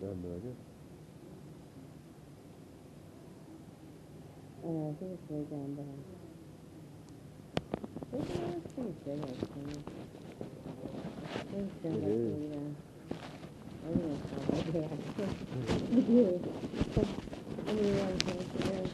I have no idea. I think it's way down there. It's pretty big, actually. It is. I don't know how I do, actually. I do. I mean, yeah, it's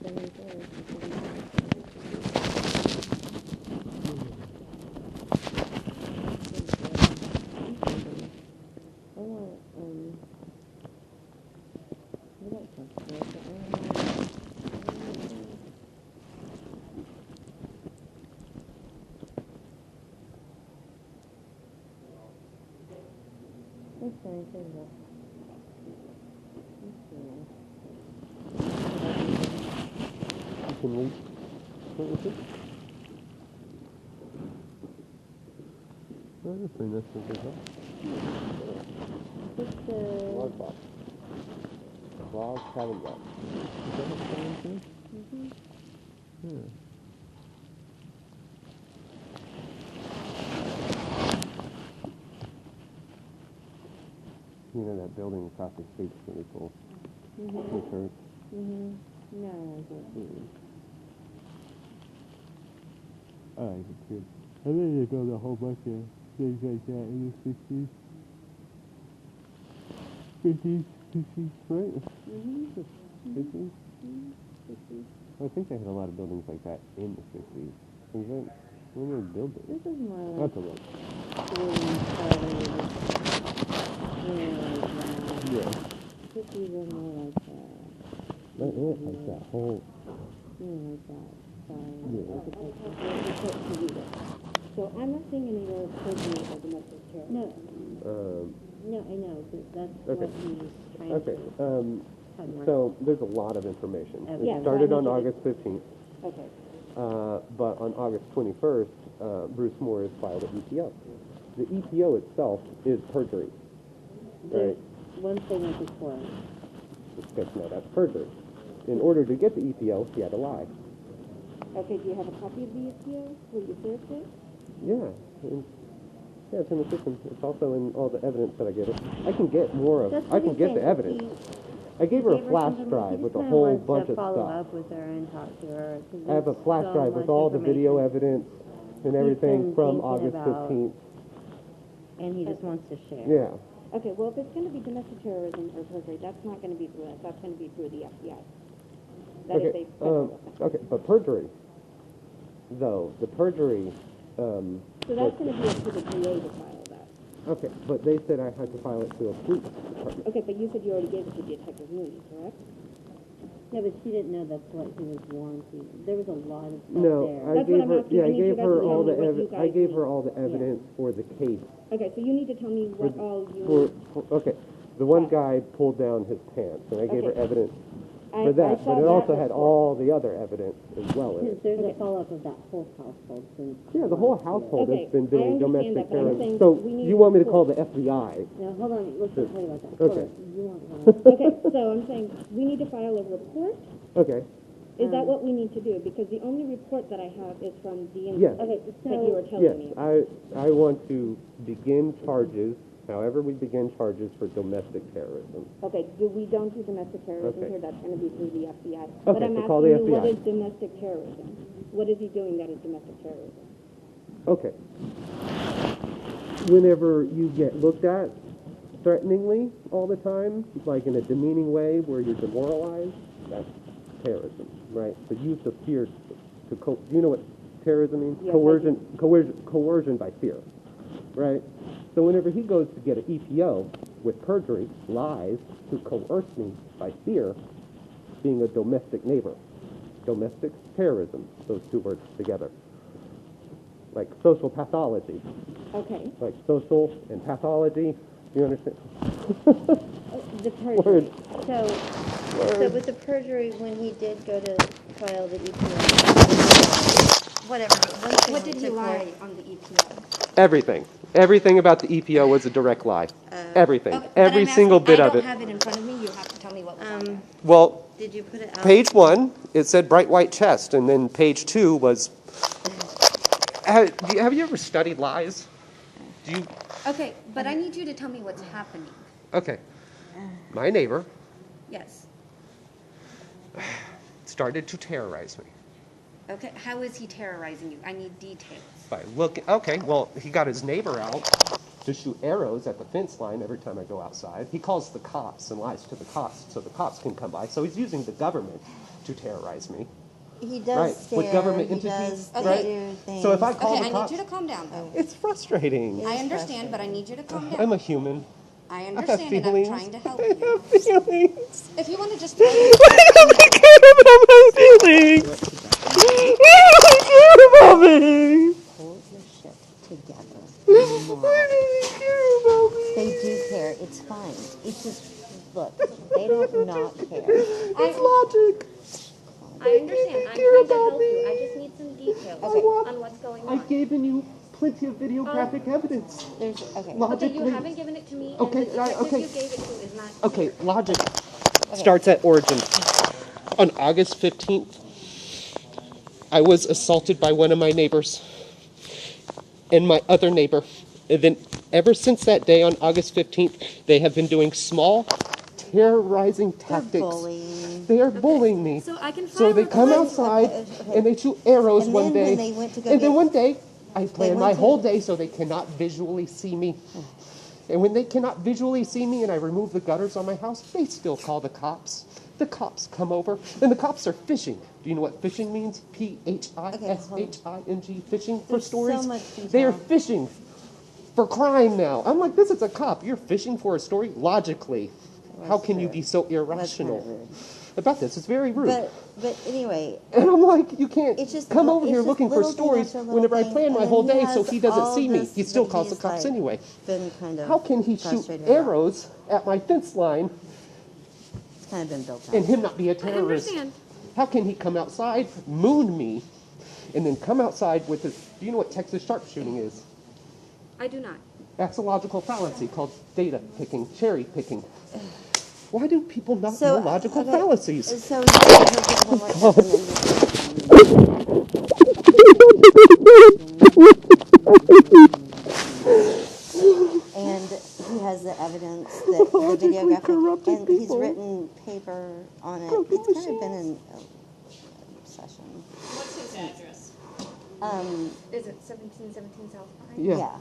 Can we start with it? Oh, this thing, that's a good help. Log box. Log cabin box. Is that what that is? Yeah. You know that building across the street's really cool. Rhetoric. No, I don't. I like it too. I think they built a whole bunch of things like that in the 60s. 50s, 60s, right? 50s? I think they had a lot of buildings like that in the 60s. Was that when they built it? This is more like... That's a lot. Yeah. 50s are more like that. Like that whole... Like that. Yeah. So I'm not seeing any real perjury or domestic terror. No. No, I know. That's what he's trying to... So there's a lot of information. Yeah, It started on August 15th. Okay. But on August 21st, Bruce Moore has filed an EPO. The EPO itself is perjury. Right? One thing is before. No, that's perjury. In order to get the EPO, he had to lie. Okay, do you have a copy of the EPO? Will you search it? Yeah. Yeah, it's in the system. It's also in all the evidence that I gave her. I can get more of... I can get the evidence. I gave her a flash drive with a whole bunch of follow stuff. up with her and talk to her. I have a flash drive with all the video evidence and everything from August 15th. And he just wants to share. Yeah. Okay, well, if it's going to be domestic terrorism or perjury, that's not going to be through us. That's going to be through the FBI. Okay, but perjury, though, the perjury... so that's going to be up to the DA to file that. Okay, but they said I had to file it to a police department. Okay, but you said you already gave it to Detective Mooney, correct? Yeah, but she didn't know that's what he was wanting. There was a lot of stuff there. I gave her. Yeah, I gave her all the evidence. I gave her all the evidence for the case. Okay, so you need to tell me what all you. Okay, the one guy pulled down his pants, and I gave her evidence for that. But it also had all the other evidence as well in it. There's a follow-up of that whole household since. Yeah, the whole household has been doing domestic terrorism. terrorism. So you want me to call the FBI? No, hold on. Let's not tell you about that. Okay. Okay, so I'm saying we need to file a report. Okay. Is that what we need to do? Because the only report that I have is from the Yes. that you were telling me. I want to begin charges, however we begin charges for domestic terrorism. Okay, we don't do domestic terrorism here. That's going to be through the FBI. Okay, but I'm so call the asking you, FBI. what is domestic terrorism? What is he doing that is domestic terrorism? Okay. Whenever you get looked at threateningly all the time, like in a demeaning way where you're demoralized, that's terrorism, right? The use of fear to do you know what terrorism means? Yes, Coercion by fear, right? So whenever he goes to get an EPO with perjury, lies, to coerce me by fear, being a domestic neighbor, domestic terrorism, those two words together. Like social pathology. Okay. Like social and pathology. You understand? The perjury. So with the perjury, when he did go to file the EPO, whatever. What did he lie on the EPO? Everything. Everything about the EPO was a direct lie. Everything. Okay, Every single bit of it. I don't have it in front of me. You have to tell me what was on there. Well, did you put it out? page 1, it said bright white chest, and then page 2 was... Have you ever studied lies? Okay, but I need you to tell me what's happening. Okay. my neighbor Yes. started to terrorize me. Okay, how is he terrorizing you? I need details. By looking, okay, well, he got his neighbor out to shoot arrows at the fence line every time I go outside. He calls the cops and lies to the cops so the cops can come by. So he's using the government to terrorize me. He does Right, stare, with government he entities, does right? do things. So if I call Okay, the I cops, need you to calm down, though. it's frustrating. It I is understand, but I need you to calm down. I'm a human. I I have understand, and I'm feelings. trying to help I you. have feelings. If you want to just tell me, I don't care about my feelings. I don't care about me. Hold your shit together. I don't care about me. They do care. It's fine. It's just, look, they don't not care. It's logic. I understand. I'm trying to help you. I just need some details on what's going on. I've given you plenty of videographic evidence. There's, okay. Okay, Logically. you haven't given it to me, Okay, and the detective okay. you gave it to is not Okay, here. logic starts at origin. On August 15th, I was assaulted by one of my neighbors and my other neighbor. And then ever since that day on August 15th, they have been doing small, terrorizing tactics. bullying. They are bullying me. So I can So file they a come complaint. outside Okay. and they shoot arrows And one then day. when they went to go and then get- one day, I plan my went to- whole day so they cannot visually see me. And when they cannot visually see me and I remove the gutters on my house, they still call the cops. The cops come over, and the cops are fishing. Do you know what fishing means? P-H-I-S-H-I-N-G, fishing for There's stories. so much detail. They are fishing for crime now. I'm like, this is a cop. You're fishing for a story? Logically. How can you be so That's kind irrational of rude. about this? It's very rude. But anyway, And I'm like, you can't it's just come over it's here just looking for little thing stories after little whenever I thing, plan my and whole then day so has he doesn't all see me. this He still that calls the he's, cops like, anyway. Been kind of How can he shoot frustrated about. arrows at my fence line It's kind of been built up. and him not be a terrorist? understand. How can he come outside, moon me, and then come outside with his... Do you know what Texas sharpshooting is? I do not. That's a logical fallacy called data picking, cherry picking. Why do people not So, know logical okay, fallacies? So he'll get one more step and then and he has the evidence that the Logically videographic, corrupted and he's people. written paper on it. It's kind of been an obsession. What's his address? Is it 1717 South Pine? Yeah.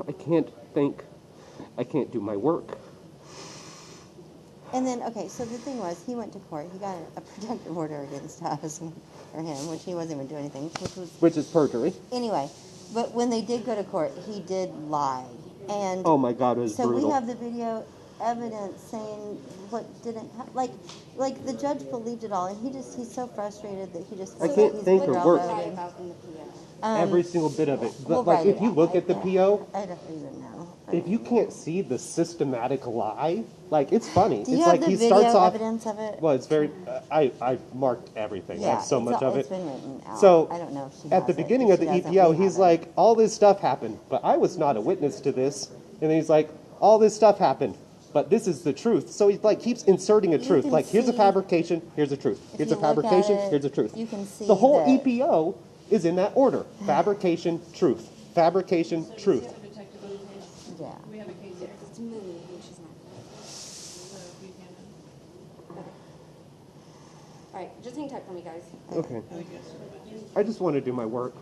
I can't think. I can't do my work. And then, okay, so the thing was, he went to court. He got a protective order against us for him, which he wasn't even doing anything, Which is perjury. anyway. But when they did go to court, he did lie, and Oh my God, it was so brutal. we have the video evidence saying what didn't like the judge believed it all, and he's so frustrated that he just I feels can't like he's think been or work. sorry railroaded. about in the PO. Every single bit of it. We'll But like, write if it you out. look at the PO, I don't even know. if you can't see the systematic lie, like it's funny. Do you It's have like the he video starts off. evidence of it? Well, it's very. I marked everything. I Yeah, have so much of it's it. been written out. So I don't know if she at the has it. beginning If of the she doesn't, EPO, we he's have it. like, all this stuff happened, but I was not a witness to this. And then he's like, all this stuff happened, but this is the truth. So he like keeps inserting a You truth. can Like, here's a see- fabrication, here's a truth. If Here's you a look at fabrication, it, here's a truth. you can see the whole that- EPO is in that order. Fabrication, truth. Fabrication, truth. Yeah. We have a case here. It's Moon, and she's not. So Buchanan. All right, just hang tight for me, guys. Okay. I just want to do my work.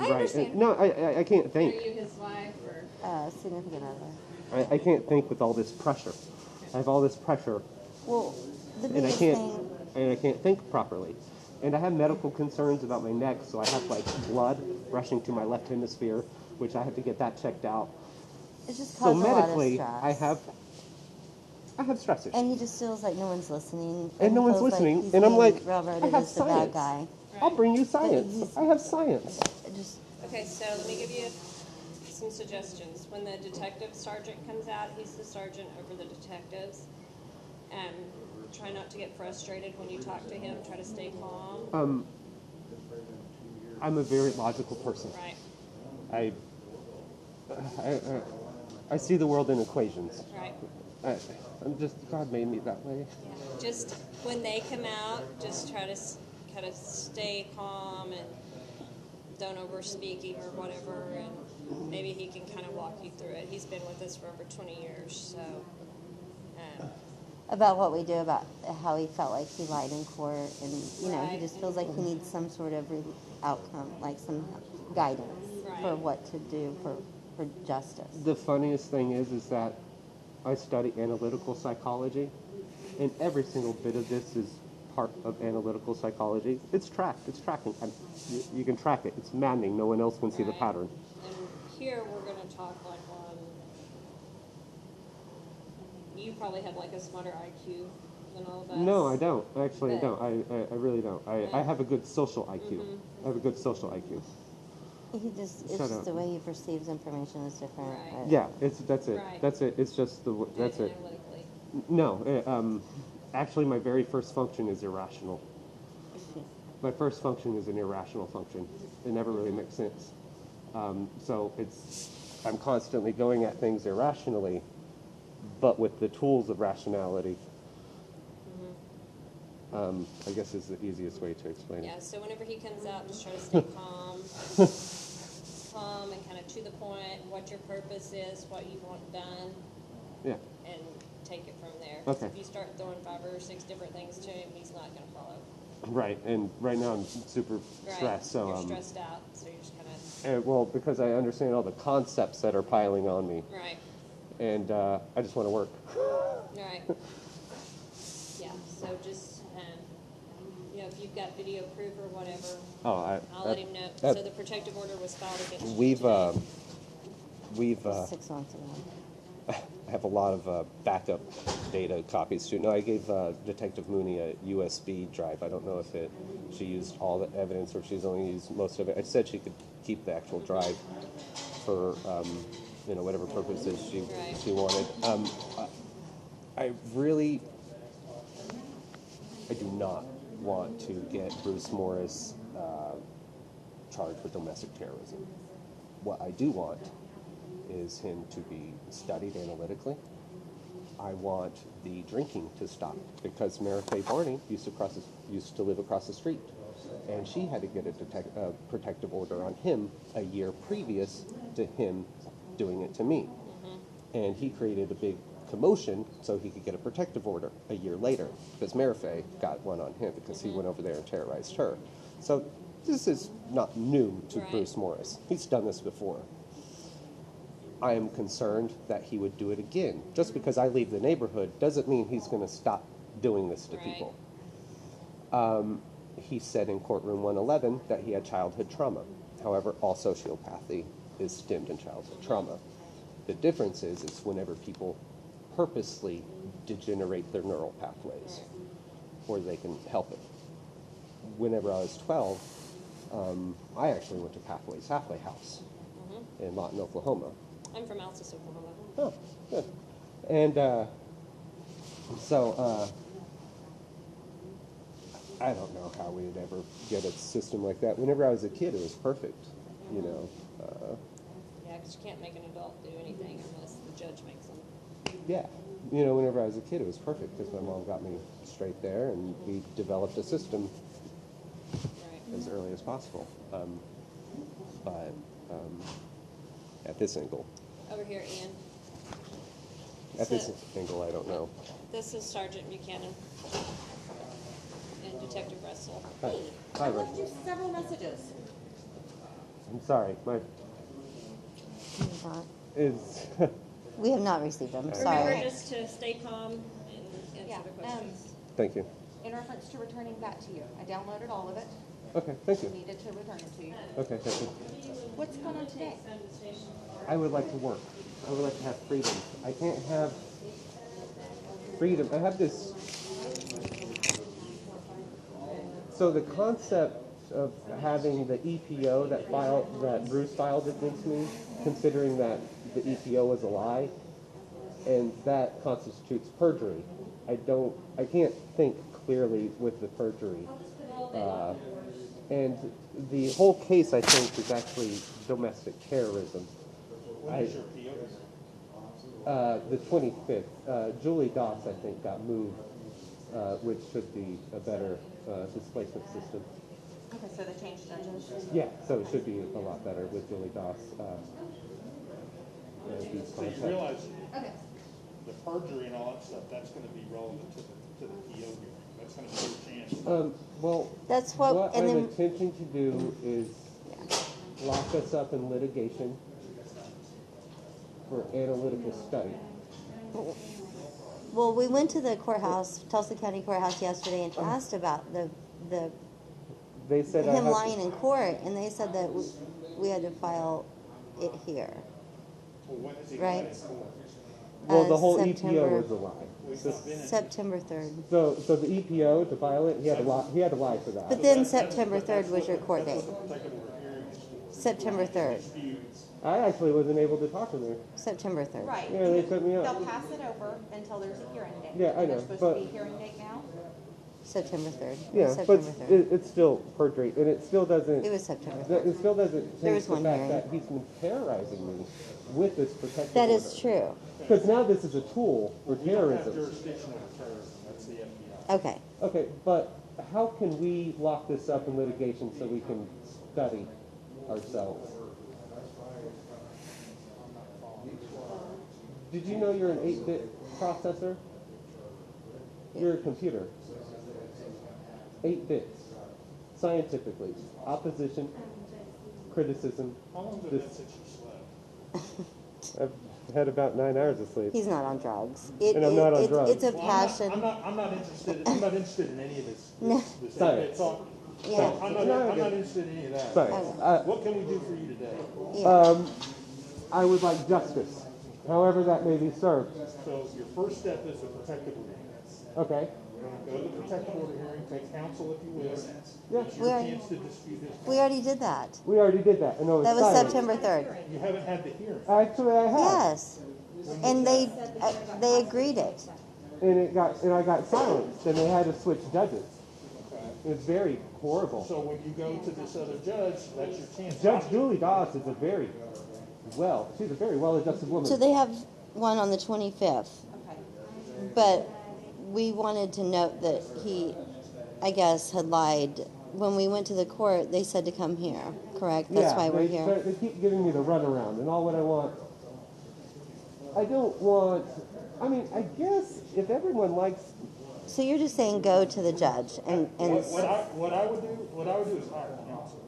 I understand. No, I can't Are think. you his wife or? Significant other. I can't think with all this pressure. I have all this pressure, Well, the and I biggest can't, thing. and I can't think properly. And I have medical concerns about my neck, so I have like blood rushing to my left hemisphere, which I have to get that checked out. It's just So caused a lot of medically, stress. I have stress issues. And he just feels like no one's listening. And no he one's feels listening, he's and I'm being like, railroaded I have as the bad science. guy. I'll bring you science. he's- I have science. Just Okay, so let me give you some suggestions. When the detective sergeant comes out, he's the sergeant over the detectives. Try not to get frustrated when you talk to him. Try to stay calm. I'm a very logical person. Right, I see the world in equations. right. I'm just, God made me that way. Yeah. Just when they come out, just try to kind of stay calm and don't overspeak him or whatever, and maybe he can kind of walk you through it. He's been with us for over 20 years, so. About what we do, about how he felt like he lied in court, and he just feels like he needs some sort of outcome, like some guidance for what to do for justice. The funniest thing is that I study analytical psychology, and every single bit of this is part of analytical psychology. It's tracked. It's tracking. You can track it. It's maddening. No one else can see the pattern. And here we're going to talk like on. You probably have like a smarter IQ than all of us. No, I don't. Actually, I don't. I really don't. I have a good social IQ. I have a good social IQ. It's just the way he perceives information is different. Right. Yeah, that's it. Right. That's it. It's just that's it. Analytically. No, actually, my very first function is irrational. My first function is an irrational function. It never really makes sense. So I'm constantly going at things irrationally, but with the tools of rationality. I guess is the easiest way to explain it. Yeah, so whenever he comes out, just try to stay calm. Calm and kind of to the point, what your purpose is, what you want done. Yeah. And take it from there. Okay. If you start throwing 5 or 6 different things to him, he's not going to follow. Right, and right now I'm super stressed, so You're stressed out, so you're just kind of. well, because I understand all the concepts that are piling on me, Right. and I just want to work. Right. Yeah. So just if you've got video proof or whatever, I'll let him know. So the protective order was filed against you. We've 6 months ago. I have a lot of backup data copies too. No, I gave Detective Mooney a USB drive. I don't know if she used all the evidence or she's only used most of it. I said she could keep the actual drive for whatever purposes she wanted. I do not want to get Bruce Morris charged with domestic terrorism. What I do want is him to be studied analytically. I want the drinking to stop because Mary Faye Barney used to live across the street, and she had to get a protective order on him a year previous to him doing it to me. And he created a big commotion so he could get a protective order a year later because Mary Faye got one on him because he went over there and terrorized her. So this is not new to Bruce Morris. He's done this before. I am concerned that he would do it again. Just because I leave the neighborhood doesn't mean he's going to stop doing this to people. He said in courtroom 111 that he had childhood trauma. However, all sociopathy is stemmed in childhood trauma. The difference is whenever people purposely degenerate their neural pathways, or they can help it. Whenever I was 12, I actually went to Pathways Halfway House in Lawton, Oklahoma. I'm from Altus, Oklahoma. Oh, good. And I don't know how we would ever get a system like that. Whenever I was a kid, it was perfect, Yeah, because you can't make an adult do anything unless the judge makes them. Yeah. Whenever I was a kid, it was perfect because my mom got me straight there, and we developed a system as early as possible. But at this angle. Over here, Ian. At this angle, I don't know. This is Sergeant Buchanan and Detective Russell. Hi. Hi, I Russell. left you several messages. I'm sorry. My is. We have not received them. Remember Sorry. just to stay calm and answer the questions. Thank you. In reference to returning that to you. I downloaded all of it. Okay, thank I you. needed to return it to you. Okay, thank you. What's going on today? I would like to work. I would like to have freedom. I can't have freedom. I have this. So the concept of having the EPO that Bruce filed against me, considering that the EPO was a lie, and that constitutes perjury. I can't think clearly with the perjury. And the whole case, I think, is actually domestic terrorism. The 25th. Julie Doss, I think, got moved, which should be a better displacement system. Okay, so So the change judges? Yeah, so it should be a lot better with Julie Doss. These So you concepts. realize Okay. the perjury and all that stuff, that's gonna be relevant to the PO hearing. That's gonna be your chance. Well, That's what, and I'm then, attempting to do is lock us up in litigation for analytical study. well, we went to the courthouse, Tulsa County Courthouse yesterday and asked about the They said I him have lying in court, and they said that we had to file it here, Well, when is he right? going to court? well, the whole September- EPO is a lie. September 3rd. So the EPO to file it, he had to lie. He had to lie for that. But then September 3rd was your court date. September 3rd. I actually wasn't able to talk to her. September 3rd. Right. Yeah, they set me up. They'll pass it over until there's a hearing date. Yeah, I And know, there's supposed but- to be a hearing date now? September 3rd. Yeah, September but 3rd. it's still perjury, and it still doesn't. It was September That- 3rd. It still doesn't There change was the one fact hearing. that he's been terrorizing me with this protective That order. is true. Because now this is a tool for We don't have terrorism. jurisdiction over terrorism, that's the FBI. Okay. Okay, but how can we lock this up in litigation so we can study ourselves? Did you know you're an 8-bit processor? You're a computer. 8 bits. Scientifically. Opposition, criticism. How long has it been since you slept? I've had about 9 hours of sleep. He's not on drugs. And I'm not on drugs. It's a Well, passion. I'm not interested in any of this this Science. talk. Yeah. I'm not interested in any of that. Sorry. What can we do for you today? Yeah. I would like justice, however that may be served. So your first step is a protective order. Okay? Go to the protective order hearing, take counsel if you wish. Yeah. It's your chance to dispute this. We already did that. We already did that, and it was That was silent. September 3rd. You haven't had the hearing. Actually, I have. Yes. And they agreed it. And I got silenced, and they had to switch judges. It's very horrible. So when you go to this other judge, that's your chance. Judge Julie Doss is she's a very well-adjusted woman. So they have one on the 25th. Okay. But we wanted to note that he, I guess, had lied. When we went to the court, they said to come here, correct? That's why we're here. They keep giving me the runaround, and all what I don't want, I mean, I guess if everyone likes, So you're just saying go to the judge and What I would do is hire counsel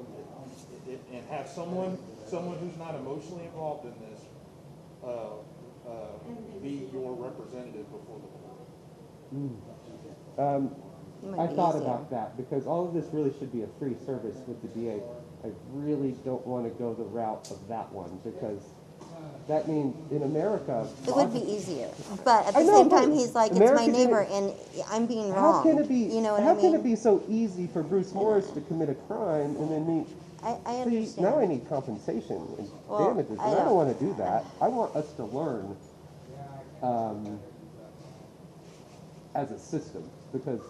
and have someone who's not emotionally involved in this be your representative before the court. it might I be thought easier. about that, because all of this really should be a free service with the DA. I really don't want to go the route of that one, because that means in America, It would be easier. But at I the know, same but time, he's like, it's America my didn't- neighbor and I'm being how wrong. can it be? You know what how I mean? can it be so easy for Bruce Morris to commit a crime and then me? I See, understand. now I need compensation and Well, damages, and I I know. don't want to do that. I want us to learn as a system, because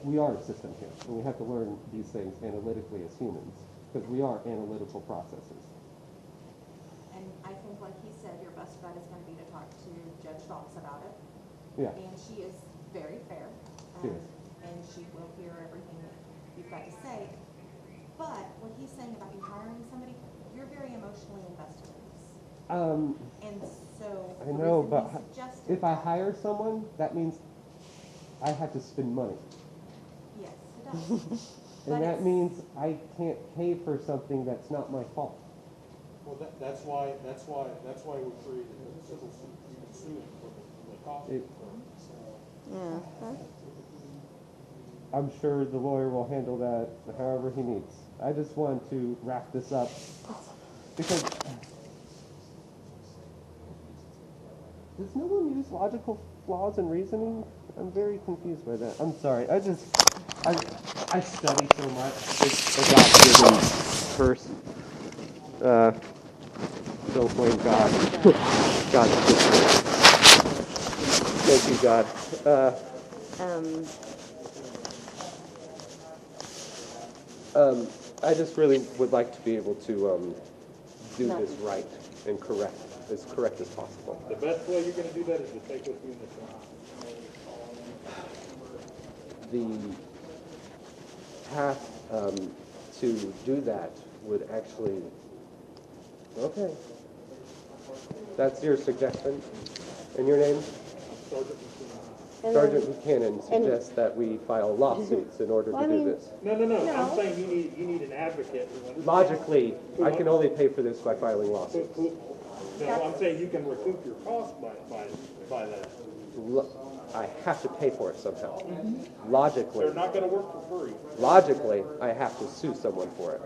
we are a system here, and we have to learn these things analytically as humans, because we are analytical processes. And I think, like he said, your best bet is gonna be to talk to Judge Doss about it. Yeah. And she is very fair. She is. And she will hear everything that you've got to say. But what he's saying about you hiring somebody, you're very emotionally invested in this. And so. I the know, reason but he suggested if I that- hire someone, that means I have to spend money. Yes, it does. But And that it's- means I can't pay for something that's not my fault. Well, that's why we created the civil suit. You can sue him for the cost. It- Yeah. Huh? I'm sure the lawyer will handle that however he needs. I just want to wrap this up because does no one use logical flaws in reasoning? I'm very confused by that. I'm sorry. I study so much. It's a God-given curse. Don't blame God. God's different. Thank you, God. I just really would like to be able to do this right and as correct as possible. The best way you're gonna do that is to take with you in the trial. The path to do that would actually... Okay. That's your suggestion? And your name? Sergeant Buchanan suggests that we file lawsuits in order to do this. No. I'm saying you need an advocate. Logically, I can only pay for this by filing lawsuits. No, I'm saying you can recoup your cost by that. I have to pay for it somehow. Logically. They're not going to work for free. Logically, I have to sue someone for it.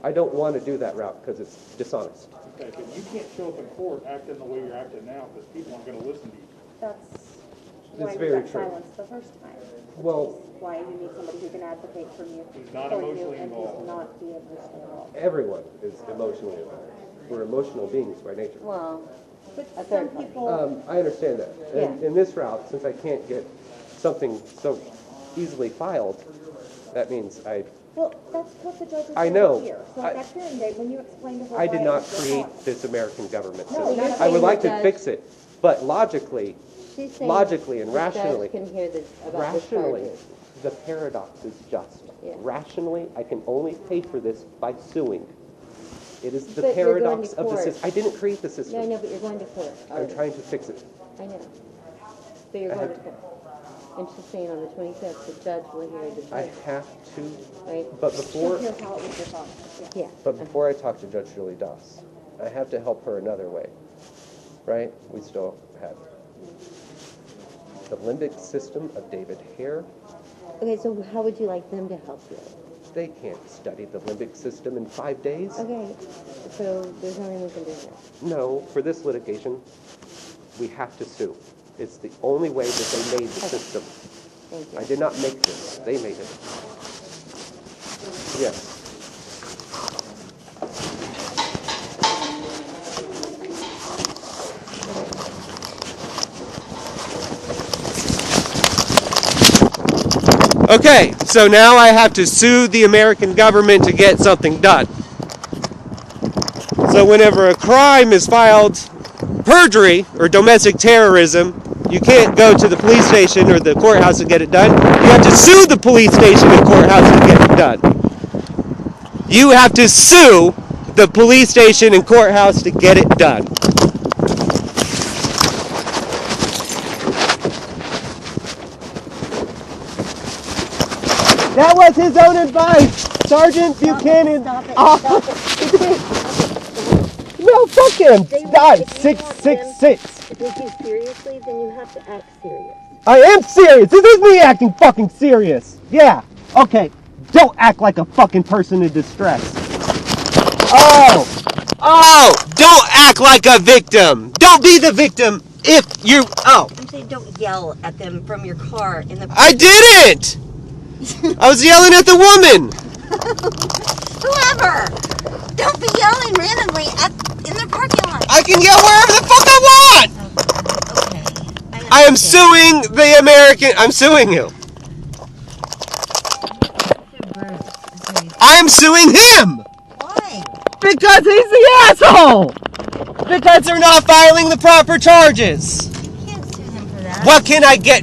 I don't want to do that route because it's dishonest. Okay, but you can't show up in court acting the way you're acting now because people aren't going to listen to you. That's why It's we very got true. silenced the first time. Well, Why you need somebody who can advocate for you. Who's not for you, emotionally and involved. who's not be emotionally involved. everyone is emotionally involved. We're emotional beings by nature. Well, But A some third party. people, I understand that. And in this route, since I can't get something so easily filed, that means well, that's what the judges I do know. here. So at that hearing date, when you explain to her I did why not it was create wrong. this American government No, system. you're I saying would like the to judge- fix it, but logically, she's saying logically and the judge rationally, can hear about the rationally, charges. the paradox is just. Yeah. Rationally, I can only pay for this by suing. It is the But you're going paradox to of the court. system. I didn't create the Yeah, I system. know, but you're going to court. I'm trying to fix it. I know. But you're I going have to court. And she's saying on the 25th, the judge will hear the I judge, have to, right? but She'll before hear how it was dishonest. Yeah. Yeah. But before I talk to Judge Julie Doss, I have to help her another way, right? We still have the limbic system of David Hare. Okay, so how would you like them to help you? They can't study the limbic system in 5 days. Okay, so there's nothing we can do here. No, for this litigation, we have to sue. It's the only way that they made the system. Thank you. I did not make this. They made it. Yes. Okay, so now I have to sue the American government to get something done. So whenever a crime is filed, perjury or domestic terrorism, you can't go to the police station or the courthouse to get it done. You have to sue the police station and courthouse to get it done. You have to sue the police station and courthouse to get it done. That was his own advice, Sergeant Buchanan. Stop it. No, fuck him. Die. 666. To take you seriously, then you have to act serious. I am serious. This is me acting fucking serious. Yeah. Okay. Don't act like a fucking person in distress. Oh. Don't act like a victim. Don't be the victim if you. Oh. I'm saying don't yell at them from your car in the. I didn't. I was yelling at the woman. Whoever! Don't be yelling randomly in the parking lot. I can yell wherever the fuck I want. Okay. I am suing the American. I'm suing you. I am suing him. Why? Because he's the asshole! Because they're not filing the proper charges! You can't sue them for that. What can I get?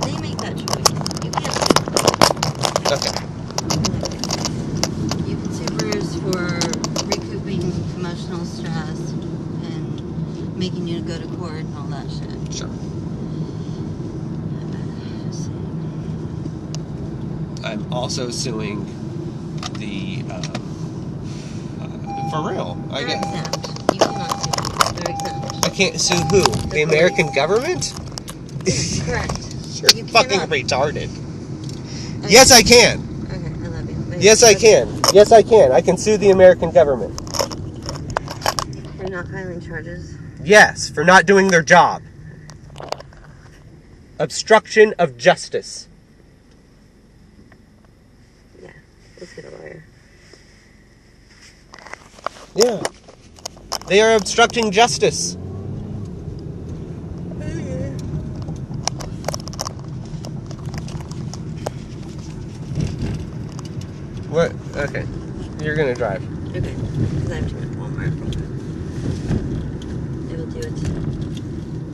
They make that choice. You can't sue Okay. them. You can sue Bruce for recouping emotional stress and making you go to court and all that shit. Sure. I'm also suing the, for real. They're exempt. You cannot sue them. They're exempt. I can't sue who? The American government? Correct. You're You fucking cannot. retarded. Okay. Yes, I can. Okay, I love you. But Yes, I can. Yes, I can. I can sue the American government. For not filing charges. Yes, for not doing their job. Obstruction of justice. Yeah, let's get a lawyer. Yeah. They are obstructing justice. What? Okay. You're gonna drive. Okay, because I have to go to Walmart. I will do it.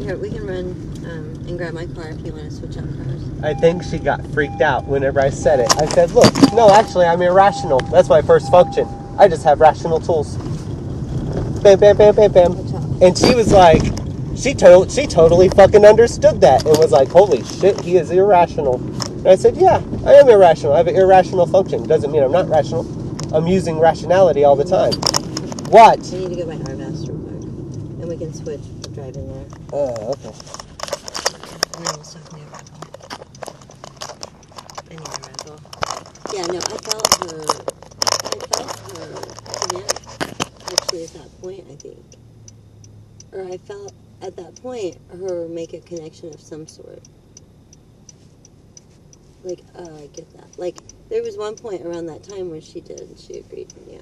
Here, we can run and grab my car if you want to switch out cars. I think she got freaked out whenever I said it. I said, look, no, actually, I'm irrational. That's my first function. I just have rational tools. Bam, bam, bam, bam, bam. And she was like, she totally fucking understood that and was like, holy shit, he is irrational. And I said, yeah, I am irrational. I have an irrational function. Doesn't mean I'm not rational. I'm using rationality all the time. What? We need to go by our master real quick. And we can switch for driving there. Oh, okay. And then we'll stop me a rental. I need a rental. Yeah, no, I felt her connect actually at that point, I think. Or I felt at that point her make a connection of some sort. Like, oh, I get that. Like, there was one point around that time where she did, and she agreed, yeah.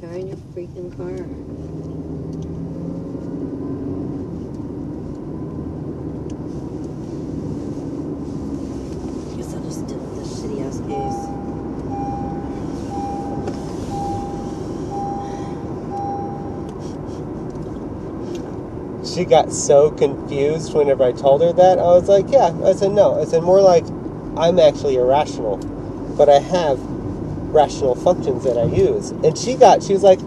Darn your freaking car. I guess I'll just do the shitty ass case. She got so confused whenever I told her that. I was like, yeah. I said, no. I said, more like, I'm actually irrational. But I have rational functions that I use. And she was like,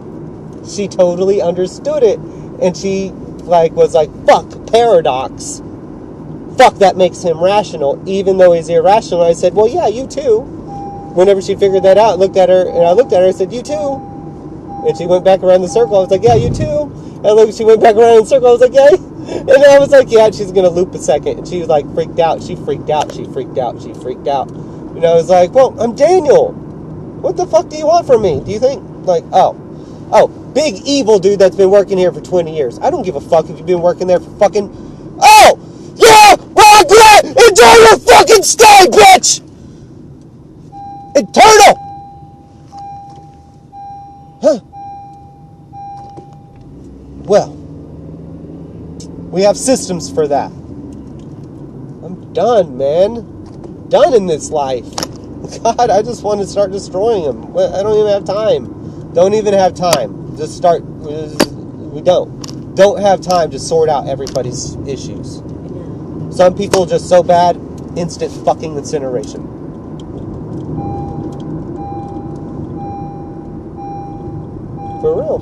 she totally understood it. And she, like, was like, fuck, paradox. Fuck, that makes him rational, even though he's irrational. I said, well, yeah, you too. Whenever she figured that out, I looked at her, and said, you too. And she went back around the circle. I was like, yeah, you too. And she went back around in the circle. I was like, yeah. And I was like, yeah, she's going to loop a second. And she was like, freaked out. She freaked out. She freaked out. She freaked out. And I was like, well, I'm Daniel. What the fuck do you want from me? Do you think, like, oh, big evil dude that's been working here for 20 years. I don't give a fuck if you've been working there for fucking, oh, yeah, regret, enjoy your fucking stay, bitch. Eternal. Huh. Well, we have systems for that. I'm done, man. Done in this life. God, I just want to start destroying them. I don't even have time. Don't even have time. Just start. We don't have time to sort out everybody's issues. Some people just so bad, instant fucking incineration. For real.